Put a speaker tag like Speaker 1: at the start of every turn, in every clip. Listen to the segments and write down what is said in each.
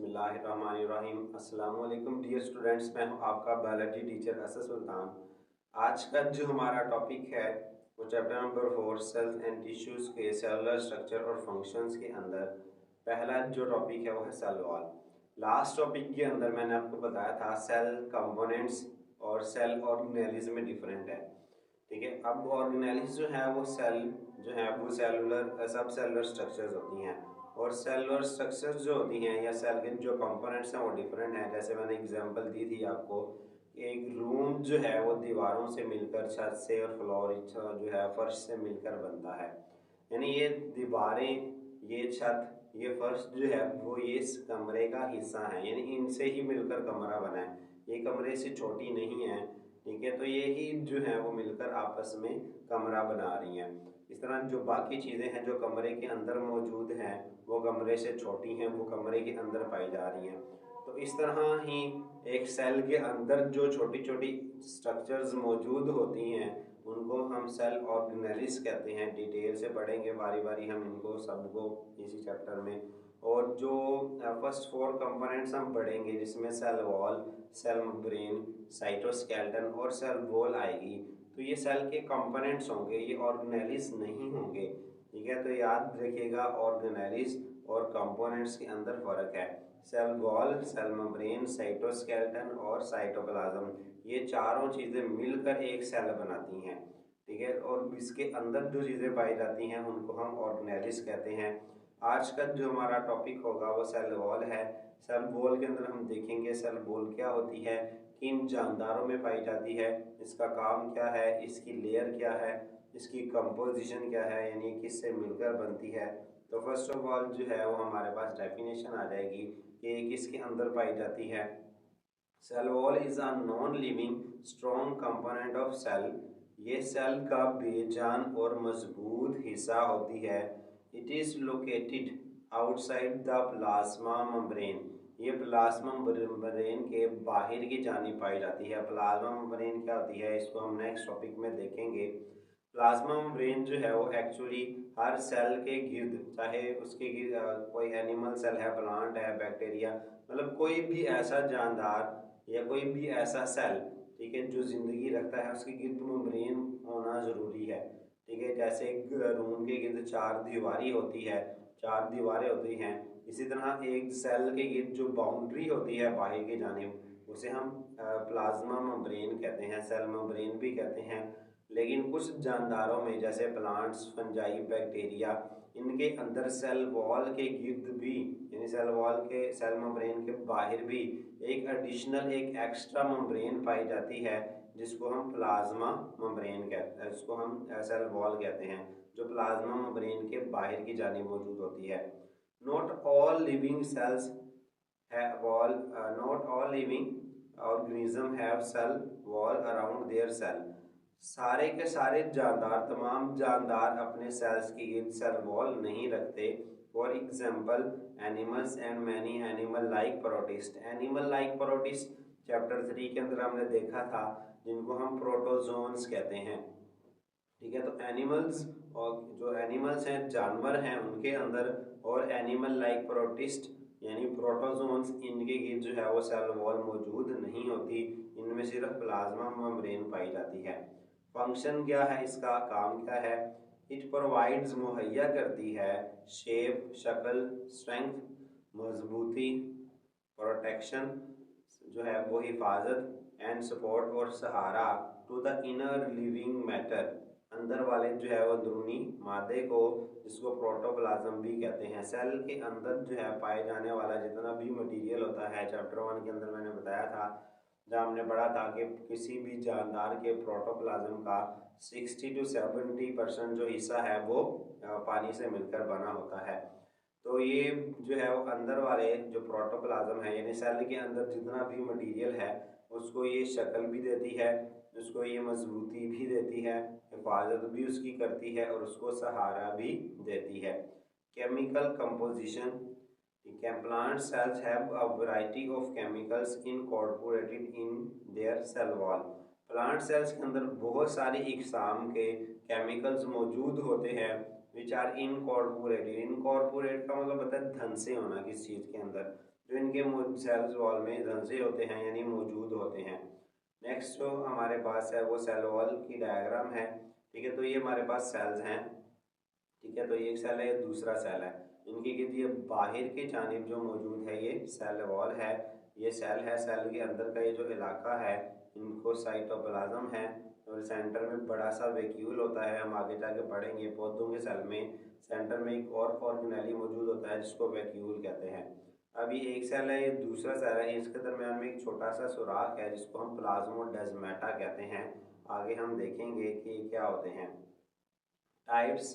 Speaker 1: बिस्मिल्लाहिर्रहमानिर्रहीम। अस्सलाम वालेकुम डियर स्टूडेंट्स, मैं हूं आपका बायोलॉजी टीचर असद सुल्तान। आज का जो हमारा टॉपिक है वो chapter number 4 cells and tissues के सेलुलर स्ट्रक्चर और फंक्शंस के अंदर पहला जो टॉपिक है वो है सेल वॉल। लास्ट टॉपिक के अंदर मैंने आपको बताया था सेल कंपोनेंट्स और सेल ऑर्गेनेल्स में डिफरेंट है। ठीक है, अब ऑर्गेनेल्स जो है वो सेल जो है वो सेलुलर सब सेलुलर स्ट्रक्चर्स होती हैं और सेलुलर स्ट्रक्चर्स जो होती हैं या सेल के जो कंपोनेंट्स हैं वो डिफरेंट हैं। जैसे मैंने एग्जांपल दी थी आपको, एक रूम जो है वो दीवारों से मिलकर, छत से और फ्लोर जो है फर्श से मिलकर बनता है। यानी ये दीवारें, ये छत, ये फर्श जो है वो ये इस कमरे का हिस्सा है, यानी इनसे ही मिलकर कमरा बना है। ये कमरे से छोटी नहीं है। ठीक है, तो ये ही जो है वो मिलकर आपस में कमरा बना रही हैं। इस तरह जो बाकी चीज़ें हैं जो कमरे के अंदर मौजूद हैं वो कमरे से छोटी हैं, वो कमरे के अंदर पाई जा रही हैं। तो इस तरह ही एक सेल के अंदर जो छोटी छोटी स्ट्रक्चर्स मौजूद होती हैं उनको हम सेल ऑर्गेनेलिस कहते हैं। डिटेल से पढ़ेंगे बारी बारी हम इनको सबको इसी चैप्टर में। और जो फर्स्ट 4 कंपोनेंट्स हम पढ़ेंगे जिसमें cell wall, cell membrane, cytoskeleton और सेल वॉल आएगी, तो ये सेल के कंपोनेंट्स होंगे, ये ऑर्गेनेलिस नहीं होंगे। ठीक है, तो याद रखिएगा ऑर्गेनेलिस और कंपोनेंट्स के अंदर फर्क है। Cell wall, cell membrane, cytoskeleton और साइटोप्लाज्म, ये चारों चीज़ें मिलकर एक सेल बनाती हैं। ठीक है, और इसके अंदर जो चीज़ें पाई जाती हैं उनको हम ऑर्गेनेलिस कहते हैं। आज का जो हमारा टॉपिक होगा वो सेल वॉल है। सेल वॉल के अंदर हम देखेंगे सेल वॉल क्या होती है, किन जानदारों में पाई जाती है, इसका काम क्या है, इसकी लेयर क्या है, इसकी कंपोजिशन क्या है, यानी किससे मिलकर बनती है। तो फर्स्ट ऑफ ऑल जो है वो हमारे पास डेफिनेशन आ जाएगी कि किसके अंदर पाई जाती है। Cell wall is a non living strong component of cell. ये सेल का बेजान और मजबूत हिस्सा होती है। It is located outside the plasma membrane. ये प्लाज्मा मेम्ब्रेन के बाहर की जानी पाई जाती है। प्लाज्मा मेम्ब्रेन क्या होती है इसको हम नेक्स्ट टॉपिक में देखेंगे। प्लाज्मा मेम्ब्रेन जो है वो एक्चुअली हर सेल के गिर्द, चाहे उसके गिर्द कोई एनिमल सेल है, प्लांट है, बैक्टीरिया, मतलब कोई भी ऐसा जानदार या कोई भी ऐसा सेल, ठीक है, जो जिंदगी रखता है उसके गिर्द मेम्ब्रेन होना ज़रूरी है। ठीक है, जैसे एक रूम के गिर्द 4 दीवारी होती है, 4 दीवारें होती हैं, इसी तरह एक सेल के गिर्द जो बाउंड्री होती है बाहर की जानिब उसे हम प्लाज्मा मेम्ब्रेन कहते हैं, सेल मेम्ब्रेन भी कहते हैं। लेकिन कुछ जानदारों में जैसे प्लांट्स, फंजाई, बैक्टीरिया, इनके अंदर सेल वॉल के गिर्द भी, यानी सेल वॉल के, सेल मेम्ब्रेन के बाहर भी एक एडिशनल, एक एक्स्ट्रा मेम्ब्रेन पाई जाती है जिसको हम प्लाज्मा मेम्ब्रेन कहते हैं, जिसको हम सेल वॉल कहते हैं, जो प्लाज्मा मेम्ब्रेन के बाहर की जानिब मौजूद होती है। Not all living cells have wall not all living organism have cell wall around their cell। सारे के सारे जानदार, तमाम जानदार अपने सेल्स के गिर्द सेल वॉल नहीं रखते। For example animals and many animal like protist. Animal like protist chapter 3 के अंदर हमने देखा था, जिनको हम प्रोटोजोन्स कहते हैं। ठीक है, तो एनिमल्स, और जो एनिमल्स हैं, जानवर हैं, उनके अंदर और एनिमल लाइक प्रोटिस्ट यानी प्रोटोजोन्स, इनके गिर्द जो है वो सेल वॉल मौजूद नहीं होती। इनमें सिर्फ प्लाज्मा मेम्ब्रेन पाई जाती है। फंक्शन क्या है, इसका काम क्या है? इट प्रोवाइड्स, मुहैया करती है, शेप, शक्ल, स्ट्रेंथ, मजबूती, प्रोटेक्शन जो है वो हिफाजत, एंड सपोर्ट और सहारा to the inner living matter, अंदर वाले जो है वो अंदरूनी मादे को, जिसको प्रोटोप्लाज्म भी कहते हैं। सेल के अंदर जो है पाए जाने वाला जितना भी मटेरियल होता है, चैप्टर 1 के अंदर मैंने बताया था, जहाँ हमने पढ़ा था कि किसी भी जानदार के प्रोटोप्लाज्म का 60 to 70% जो हिस्सा है वो पानी से मिलकर बना होता है। तो ये जो है वो अंदर वाले जो प्रोटोप्लाज्म है, यानी सेल के अंदर जितना भी मटेरियल है उसको ये शक्ल भी देती है, उसको ये मजबूती भी देती है, हिफाजत भी उसकी करती है और उसको सहारा भी देती है। Chemical composition, plant cells have a variety of chemicals incorporated in their cell wall. Plant cells के अंदर बहुत सारी इकसाम के केमिकल्स मौजूद होते हैं विच आर इनकॉर्पोरेटेड। इनकॉर्पोरेट का मतलब होता है धन से होना किस चीज़ के अंदर, जो इनके सेल्स वॉल में धंसे होते हैं यानी मौजूद होते हैं। नेक्स्ट जो हमारे पास है वो सेल वॉल की डायग्राम है। ठीक है, तो ये हमारे पास सेल्स हैं। ठीक है, तो ये एक सेल है, ये दूसरा सेल है। इनकी ये बाहर की जानिब जो मौजूद है ये सेल वॉल है, ये सेल है। सेल के अंदर का ये जो इलाका है इनको साइटोप्लाज्म है, और सेंटर में बड़ा सा वैक्यूल होता है। हम आगे जाके पढ़ेंगे पौधों के सेल में सेंटर में एक और ऑर्गेनेली मौजूद होता है जिसको वैक्यूल कहते हैं। अभी एक सेल है, ये दूसरा सेल है, इसके दरम्यान में एक छोटा सा सुराख है जिसको हम प्लाज्मोडेस्माटा कहते हैं। आगे हम देखेंगे कि क्या होते हैं। टाइप्स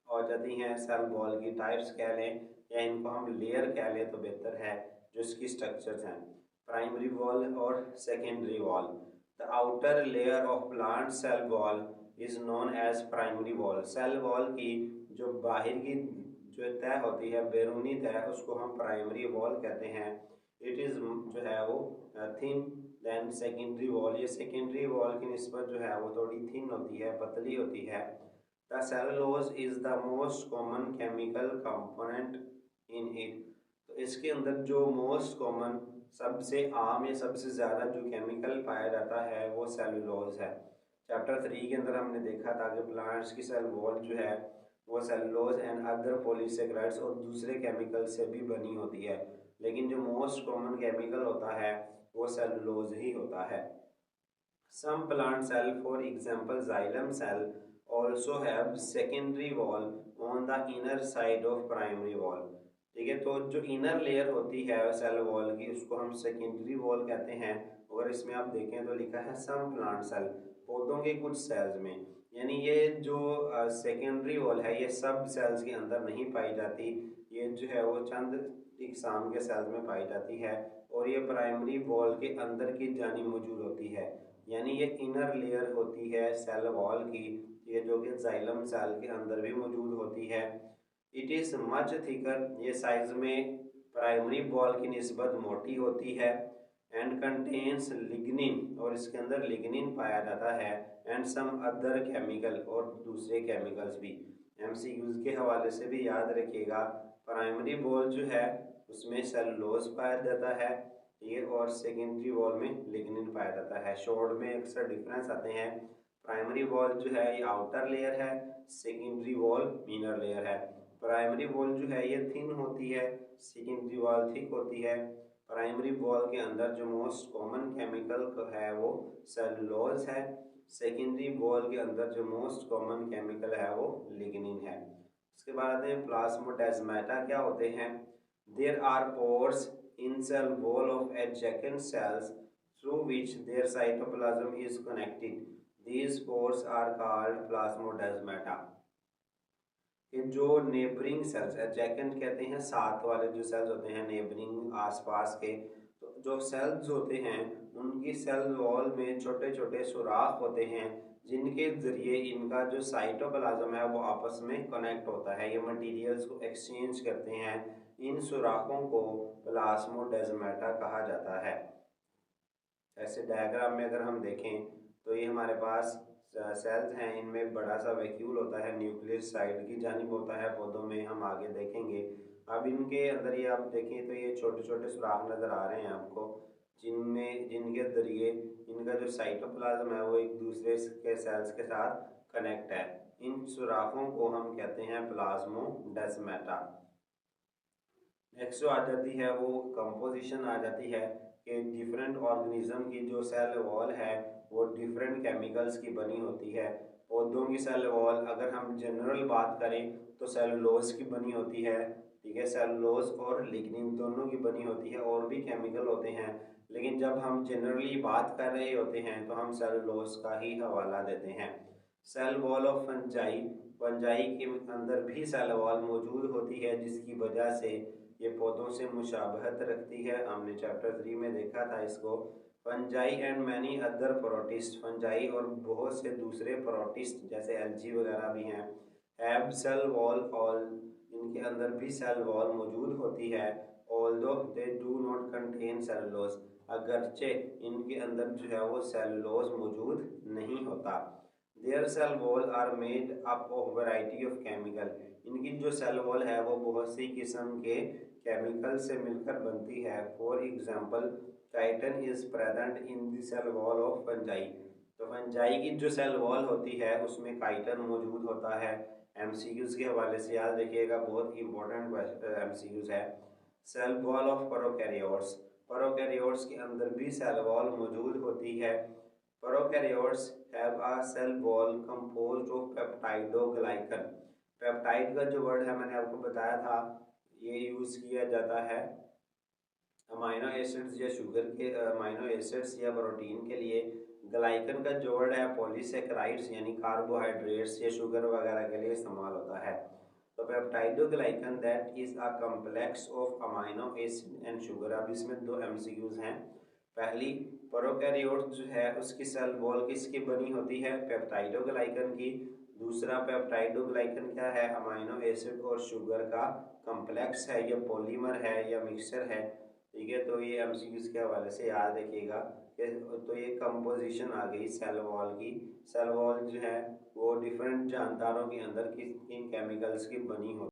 Speaker 1: हो जाती हैं सेल वॉल की, टाइप्स कह लें या इनको हम लेयर कह लें तो बेहतर है, जो इसकी स्ट्रक्चर्स हैं। प्राइमरी वॉल और secondary wall. The outer layer of plant cell wall is known as primary wall. Cell wall की जो बाहर की जो तह होती है, बैरूनी तह, उसको हम प्राइमरी वॉल कहते हैं। इट इज़ जो है वो थिन देन सेकेंडरी वॉल। ये सेकेंडरी वॉल की निस्बत जो है वो थोड़ी थिन होती है, पतली होती है। The cellulose is the most common chemical component in it। तो इसके अंदर जो मोस्ट कॉमन, सबसे आम या सबसे ज़्यादा जो केमिकल पाया जाता है वो सेलुलोज है। चैप्टर 3 के अंदर हमने देखा था कि प्लांट्स की सेल वॉल जो है वो सेलुलोज एंड अदर पॉलीसेकेराइड्स और दूसरे केमिकल से भी बनी होती है, लेकिन जो मोस्ट कॉमन केमिकल होता है वो सेलुलोज ही होता है। Some plant cell, for example xylem cell, also have secondary wall on the inner side of primary wall। ठीक है, तो जो इनर लेयर होती है सेल वॉल की उसको हम सेकेंडरी वॉल कहते हैं। अगर इसमें आप देखें तो लिखा है सम प्लांट सेल, पौधों के कुछ सेल्स में, यानी ये जो सेकेंडरी वॉल है ये सब सेल्स के अंदर नहीं पाई जाती, ये जो है वो चंद इकसाम के सेल्स में पाई जाती है, और ये प्राइमरी वॉल के अंदर की जानिब मौजूद होती है। यानी ये इनर लेयर होती है सेल वॉल की, ये जो कि जाइलम सेल के अंदर भी मौजूद होती है। इट इज़ मच थिकर, ये साइज में प्राइमरी वॉल की निस्बत मोटी होती है। एंड कंटेन्स लिग्निन, और इसके अंदर लिग्निन पाया जाता है। एंड सम अदर केमिकल, और दूसरे केमिकल्स भी। एमसीक्यूज के हवाले से भी याद रखिएगा, प्राइमरी वॉल जो है उसमें सेलुलोज पाया जाता है ये, और सेकेंडरी वॉल में लिग्निन पाया जाता है। शॉर्ट में अक्सर डिफरेंस आते हैं। प्राइमरी वॉल जो है ये आउटर लेयर है, सेकेंडरी वॉल इनर लेयर है। प्राइमरी वॉल जो है ये थिन होती है, सेकेंडरी वॉल थिक होती है। प्राइमरी वॉल के अंदर जो मोस्ट कॉमन केमिकल है वो सेलुलोज है। सेकेंडरी वॉल के अंदर जो मोस्ट कॉमन केमिकल है वो लिग्निन है। उसके बाद आते हैं प्लाज्मोडेस्माटा क्या होते हैं। There are pores in cell wall of adjacent cells through which their cytoplasm is connected। These pores are called plasmodesmata। कि जो नेबरिंग सेल्स, एडजेकेंट कहते हैं साथ वाले जो सेल्स होते हैं नेबरिंग आसपास के, तो जो सेल्स होते हैं उनकी सेल वॉल में छोटे छोटे सुराख होते हैं जिनके ज़रिए इनका जो साइटोप्लाज्म है वो आपस में कनेक्ट होता है, ये मटेरियल्स को एक्सचेंज करते हैं। इन सुराखों को प्लाज्मोडेस्माटा कहा जाता है। ऐसे डायग्राम में अगर हम देखें तो ये हमारे पास सेल्स हैं, इनमें बड़ा सा वैक्यूल होता है, न्यूक्लियस साइड की जानिब होता है पौधों में, हम आगे देखेंगे। अब इनके अंदर ये आप देखें तो ये छोटे छोटे सुराख नज़र आ रहे हैं आपको, जिनके ज़रिए इनका जो साइटोप्लाज्म है वो एक दूसरे के सेल्स के साथ कनेक्ट है। इन सुराखों को हम कहते हैं प्लाज्मोडेस्माटा। नेक्स्ट जो आ जाती है वो कंपोजिशन आ जाती है कि डिफरेंट ऑर्गेनिज्म की जो सेल वॉल है वो डिफरेंट केमिकल्स की बनी होती है। पौधों की सेल वॉल अगर हम जनरल बात करें तो सेलुलोज की बनी होती है। ठीक है, सेलुलोज और लिग्निन दोनों की बनी होती है, और भी केमिकल होते हैं, लेकिन जब हम जनरली बात कर रहे होते हैं तो हम सेलुलोज का ही हवाला देते हैं। Cell wall of fungi, fungi के अंदर भी सेल वॉल मौजूद होती है जिसकी वजह से ये पौधों से मुशाबहत रखती है। हमने चैप्टर 3 में देखा था इसको। Fungi and many other protist, fungi और बहुत से दूसरे प्रोटिस्ट जैसे एल्गी वगैरह भी हैं, हैव सेल वॉल ऑल, इनके अंदर भी सेल वॉल मौजूद होती है। Although they do not contain cellulose, अगरचे इनके अंदर जो है वो सेलुलोज मौजूद नहीं होता। Their cell wall are made up of variety of chemical, इनकी जो सेल वॉल है वो बहुत सी किस्म के केमिकल से मिलकर बनती है। For example, chitin is present in the cell wall of fungi. तो फंजाई की जो सेल वॉल होती है उसमें काइटिन मौजूद होता है। एमसीक्यूज के हवाले से याद रखिएगा, बहुत इंपॉर्टेंट एमसीक्यूज है। Cell wall of prokaryotes, prokaryotes के अंदर भी सेल वॉल मौजूद होती है। Prokaryotes have a cell wall composed of peptidoglycan. Peptide का जो वर्ड है मैंने आपको बताया था, ये यूज़ किया जाता है अमाइनो एसिड्स या शुगर के अमाइनो एसिड्स या प्रोटीन के लिए। ग्लाइकन का जो वर्ड है पॉलीसेकेराइड्स यानी कार्बोहाइड्रेट्स या शुगर वगैरह के लिए इस्तेमाल होता है। तो peptidoglycan that is a complex of amino acid and sugar. अब इसमें दो एमसीक्यूज हैं। पहली, प्रोकैरियोट जो है उसकी सेल वॉल किसकी बनी होती है? पेप्टाइडोग्लाइकन की। दूसरा, पेप्टाइडोग्लाइकन क्या है? अमाइनो एसिड और शुगर का कॉम्प्लेक्स है, या पॉलीमर है या मिक्सचर है। ठीक है, तो ये एमसीक्यूज के हवाले से याद रखिएगा। तो ये कंपोजिशन आ गई सेल वॉल की। सेल वॉल जो है वो डिफरेंट जानदारों के अंदर किन किन केमिकल्स की बनी होती है।